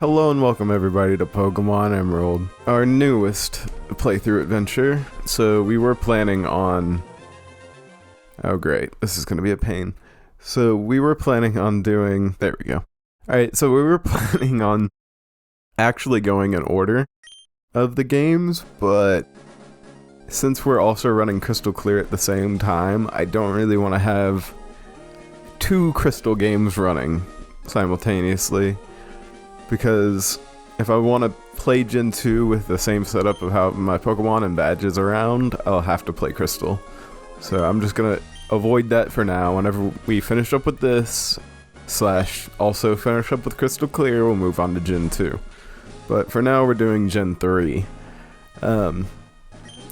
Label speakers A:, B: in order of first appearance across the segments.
A: Hello and welcome everybody to Pokémon Emerald, our newest playthrough adventure. So we were planning on... Oh great, this is going to be a pain. So we were planning on doing... There we go. Alright, so we were planning on actually going in order of the games, but since we're also running Crystal Clear at the same time, I don't really want to have two Crystal games running simultaneously. Because if I want to play Gen 2 with the same setup of how my Pokemon and badges around, I'll have to play Crystal. So I'm just going to avoid that for now. Whenever we finish up with this, / also finish up with Crystal Clear, we'll move on to Gen 2. But for now, we're doing Gen 3. I'm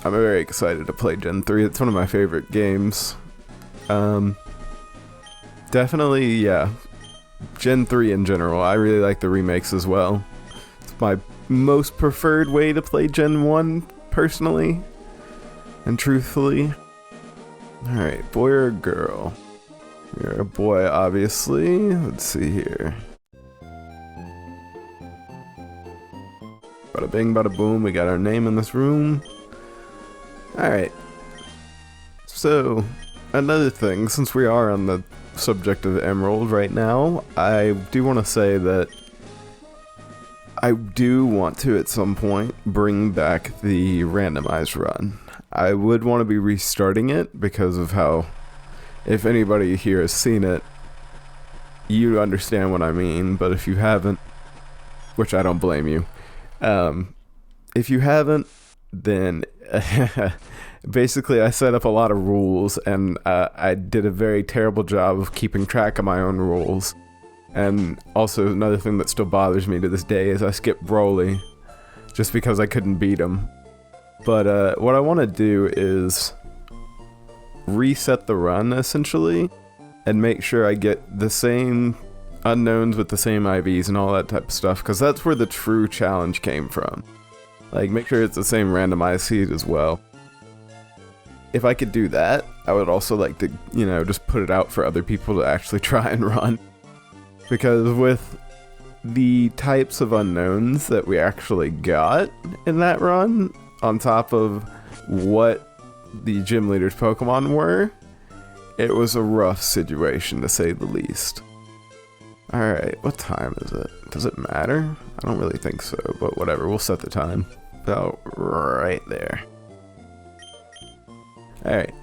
A: very excited to play Gen 3. It's one of my favorite games. Definitely, yeah. Gen 3 in general. I really like the remakes as well. It's my most preferred way to play Gen 1, personally. And truthfully. Alright, boy or girl? You're a boy, obviously. Let's see here. Bada bing, bada boom. We got our name in this room. Alright. So, another thing, since we are on the subject of Emerald right now, I do want to say that I do want to at some point bring back the randomized run. I would want to be restarting it because of how, if anybody here has seen it, you understand what I mean, but if you haven't, which I don't blame you, if you haven't, then basically I set up a lot of rules, and I did a very terrible job of keeping track of my own rules. And also another thing that still bothers me to this day is I skipped Broly just because I couldn't beat him. But what I want to do is reset the run essentially and make sure I get the same unknowns with the same IVs and all that type of stuff, because that's where the true challenge came from. Like, make sure it's the same randomized seed as well. If I could do that, I would also like to, you know, just put it out for other people to actually try and run. Because with the types of unknowns that we actually got in that run, on top of what the gym leader's Pokemon were, it was a rough situation to say the least. Alright, what time is it? Does it matter? I don't really think so, but whatever, we'll set the time. About right there. Alright,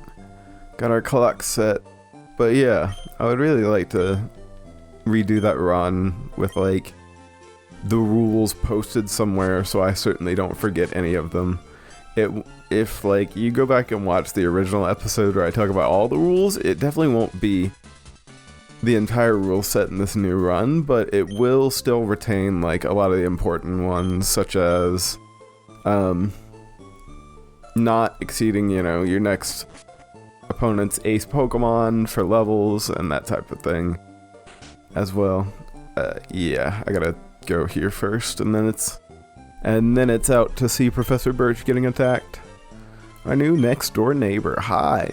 A: got our clock set. But yeah, I would really like to redo that run with like the rules posted somewhere so I certainly don't forget any of them. If like you go back and watch the original episode where I talk about all the rules, it definitely won't be the entire rule set in this new run, but it will still retain like a lot of the important ones, such as not exceeding, you know, your next opponent's ace Pokemon for levels and that type of thing as well. Yeah, I gotta go here first, and then it's out to see Professor Birch getting attacked. Our new next door neighbor. Hi.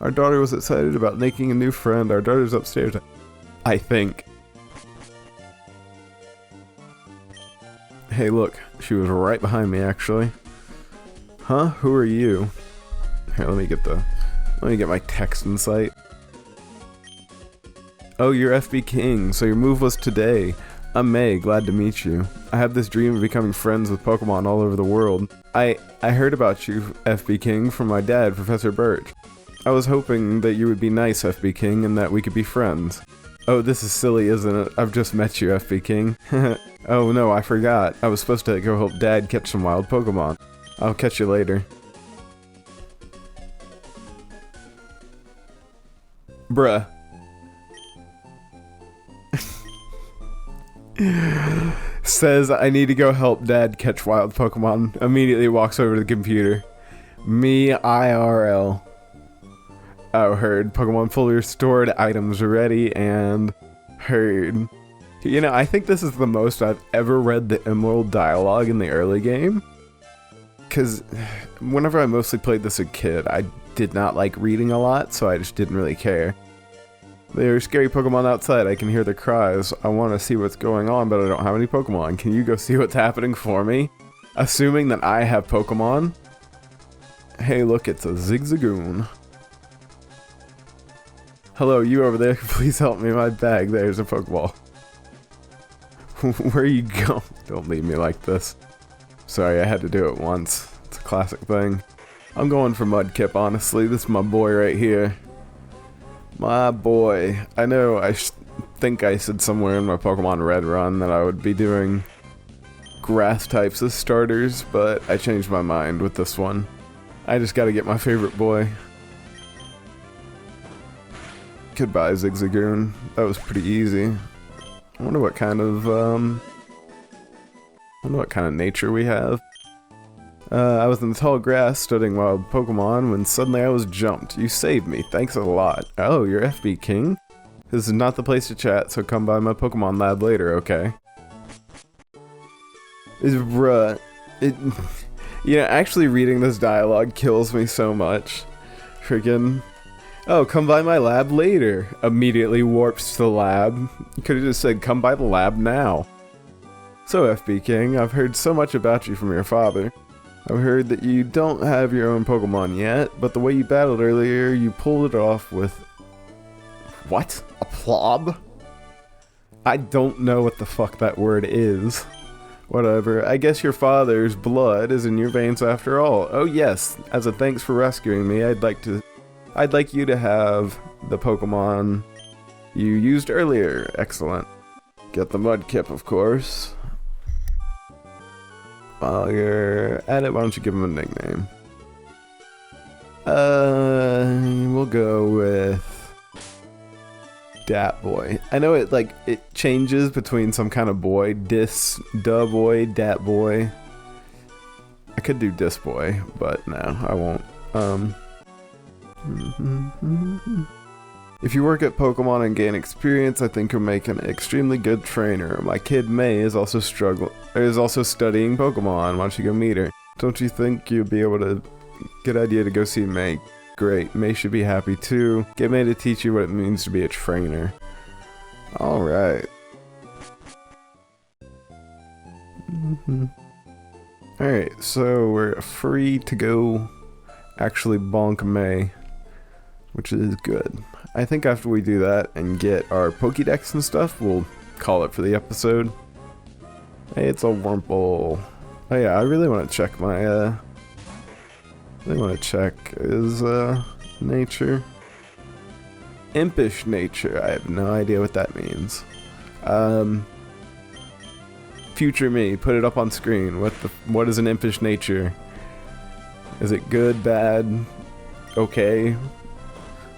A: Our daughter was excited about making a new friend. Our daughter's upstairs, I think. Hey, look. She was right behind me, actually. Huh? Who are you? Here, let me get my text in sight. Oh, you're FB King, so your move was today. I'm May, glad to meet you. I have this dream of becoming friends with Pokemon all over the world. I heard about you, FB King, from my dad, Professor Birch. I was hoping that you would be nice, FB King, and that we could be friends. Oh, this is silly, isn't it? I've just met you, FB King. Oh no, I forgot. I was supposed to go help Dad catch some wild Pokemon. I'll catch you later. Bruh. Says I need to go help Dad catch wild Pokemon. Immediately walks over to the computer. Me IRL. Oh, heard. Pokemon fully restored, items ready, and heard. You know, I think this is the most I've ever read the Emerald dialogue in the early game. Because whenever I mostly played this as a kid, I did not like reading a lot, so I just didn't really care. There are scary Pokemon outside. I can hear their cries. I want to see what's going on, but I don't have any Pokemon. Can you go see what's happening for me? Assuming that I have Pokemon. Hey, look, it's a Zigzagoon. Hello, you over there. Please help me. My bag. There's a Pokeball. Where you go? Don't leave me like this. Sorry, I had to do it once. It's a classic thing. I'm going for Mudkip, honestly. This is my boy right here. My boy. I know I think I said somewhere in my Pokemon Red run that I would be doing grass types as starters, but I changed my mind with this one. I just gotta get my favorite boy. Goodbye, Zigzagoon. That was pretty easy. I wonder what kind of nature we have. I was in the tall grass studying wild Pokemon when suddenly I was jumped. You saved me. Thanks a lot. Oh, you're FB King? This is not the place to chat, so come by my Pokemon lab later, okay? Bruh. You know, actually reading this dialogue kills me so much. Freaking... Oh, come by my lab later. Immediately warps to the lab. You could have just said, come by the lab now. So, FB King, I've heard so much about you from your father. I've heard that you don't have your own Pokemon yet, but the way you battled earlier, you pulled it off with... What? A plob? I don't know what the fuck that word is. Whatever, I guess your father's blood is in your veins after all. Oh yes, as a thanks for rescuing me, I'd like you to have the Pokemon you used earlier. Excellent. Get the Mudkip, of course. While you're at it, why don't you give him a nickname? We'll go with Dat Boy. I know it changes between some kind of boy. Da Boy, Dat Boy. I could do Dis Boy, but no, I won't. If you work at Pokemon and gain experience, I think you'll make an extremely good trainer. My kid May is also studying Pokemon. Why don't you go meet her? Don't you think you'd be able to... Good idea to go see May. Great, May should be happy too. Get May to teach you what it means to be a trainer. Alright. Alright, so we're free to go actually bonk May, which is good. I think after we do that and get our Pokédex and stuff, we'll call it for the episode. Hey, it's a Wurmple. Oh yeah, I really want to check my, his, nature. Impish nature, I have no idea what that means. Future me, put it up on screen. What is an impish nature? Is it good, bad, okay?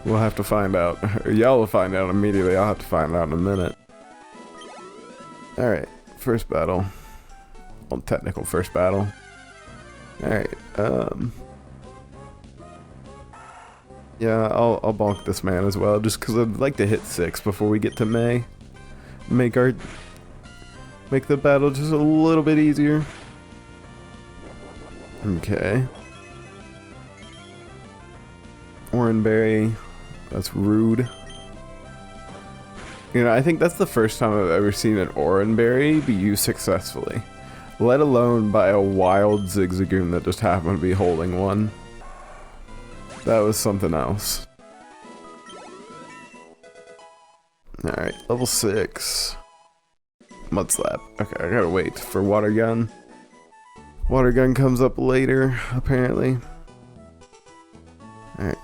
A: We'll have to find out. Y'all will find out immediately. I'll have to find out in a minute. Alright, first battle. Well, technical first battle. Alright, yeah, I'll bonk this man as well, just because I'd like to hit 6 before we get to May. Make the battle just a little bit easier. Okay. Oranberry. That's rude. You know, I think that's the first time I've ever seen an Oranberry be used successfully. Let alone by a wild Zigzagoon that just happened to be holding one. That was something else. Alright, level 6. Mud Slap. Okay, I gotta wait for Water Gun. Water Gun comes up later, apparently. Alright.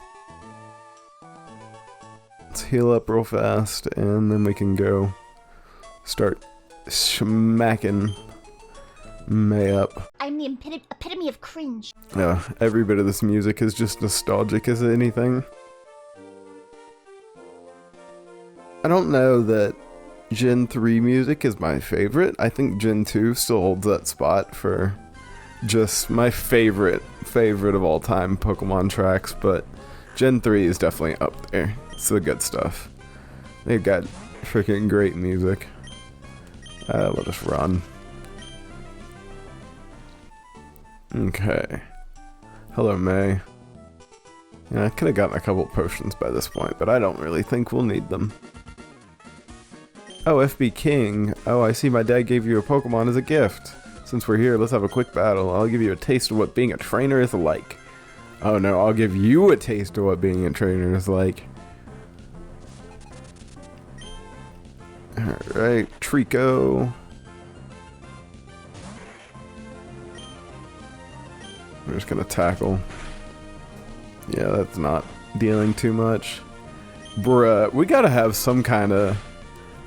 A: Let's heal up real fast, and then we can go start smacking May up.
B: I'm the epitome of cringe.
A: Yeah, every bit of this music is just nostalgic as anything. I don't know that Gen 3 music is my favorite. I think Gen 2 still holds that spot for just my favorite of all time Pokemon tracks, but Gen 3 is definitely up there. It's the good stuff. They've got freaking great music. We'll just run. Okay. Hello, May. Yeah, I could have gotten a couple potions by this point, but I don't really think we'll need them. Oh, FB King. Oh, I see my dad gave you a Pokemon as a gift. Since we're here, let's have a quick battle. I'll give you a taste of what being a trainer is like. Oh no, I'll give you a taste of what being a trainer is like. Alright, Trico. We're just gonna tackle. Yeah, that's not dealing too much. Bruh, we gotta have some kind of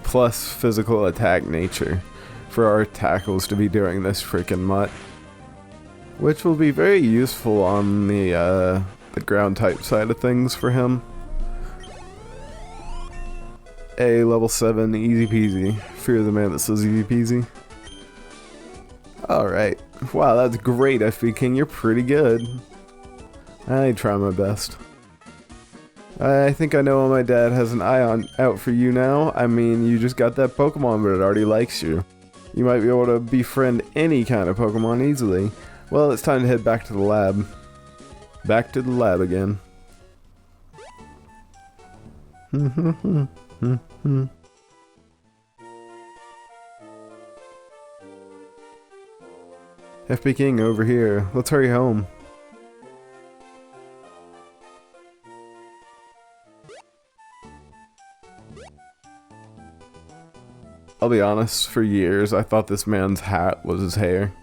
A: plus physical attack nature for our tackles to be doing this freaking mutt. Which will be very useful on the ground type side of things for him. A level 7, easy peasy. Fear the man that says easy peasy. Alright. Wow, that's great, FB King. You're pretty good. I try my best. I think I know why my dad has an eye out for you now. I mean, you just got that Pokemon, but it already likes you. You might be able to befriend any kind of Pokemon easily. Well, it's time to head back to the lab. Back to the lab again. FB King over here. Let's hurry home. I'll be honest, for years I thought this man's hat was his hair.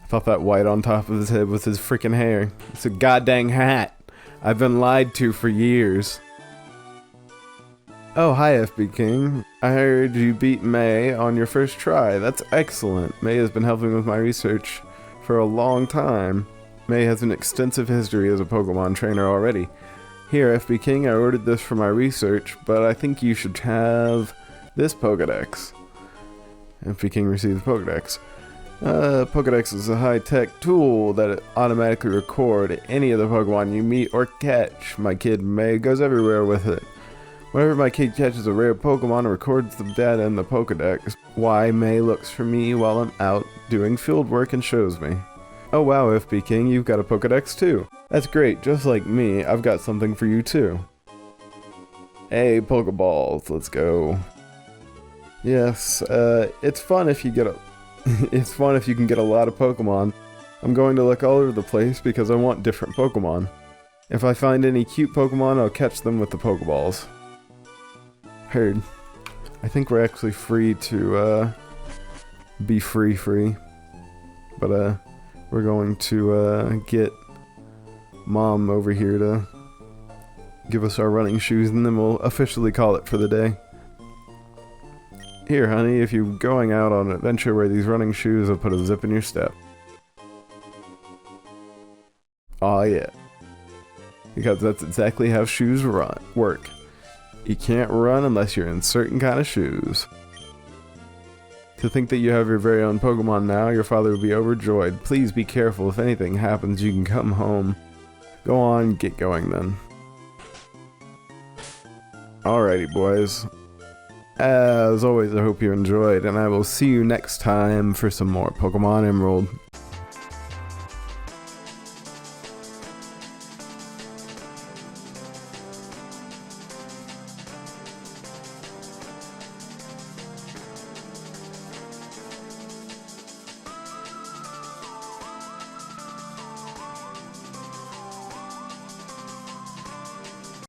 A: I thought that white on top of his head was his freaking hair. It's a goddamn hat. I've been lied to for years. Oh, hi FB King. I heard you beat May on your first try. That's excellent. May has been helping with my research for a long time. May has an extensive history as a Pokemon trainer already. Here, FB King, I ordered this for my research, but I think you should have this Pokedex. FB King receives Pokedex. Pokedex is a high-tech tool that automatically records any of the Pokemon you meet or catch. My kid May goes everywhere with it. Whenever my kid catches a rare Pokemon, it records the data in the Pokedex. Why May looks for me while I'm out doing field work and shows me. Oh wow, FB King, you've got a Pokedex too. That's great, just like me, I've got something for you too. Hey, Pokeballs, let's go. Yes, it's fun if you get a it's fun if you can get a lot of Pokemon. I'm going to look all over the place because I want different Pokemon. If I find any cute Pokemon, I'll catch them with the Pokeballs. Heard. I think we're actually free to be free. But we're going to get Mom over here to give us our running shoes and then we'll officially call it for the day. Here, honey, if you're going out on an adventure, wear these running shoes, I'll put a zip in your step. Aw, yeah. Because that's exactly how shoes work. You can't run unless you're in certain kind of shoes. To think that you have your very own Pokemon now, your father will be overjoyed. Please be careful. If anything happens, you can come home. Go on, get going then. Alrighty, boys. As always, I hope you enjoyed, and I will see you next time for some more Pokémon Emerald.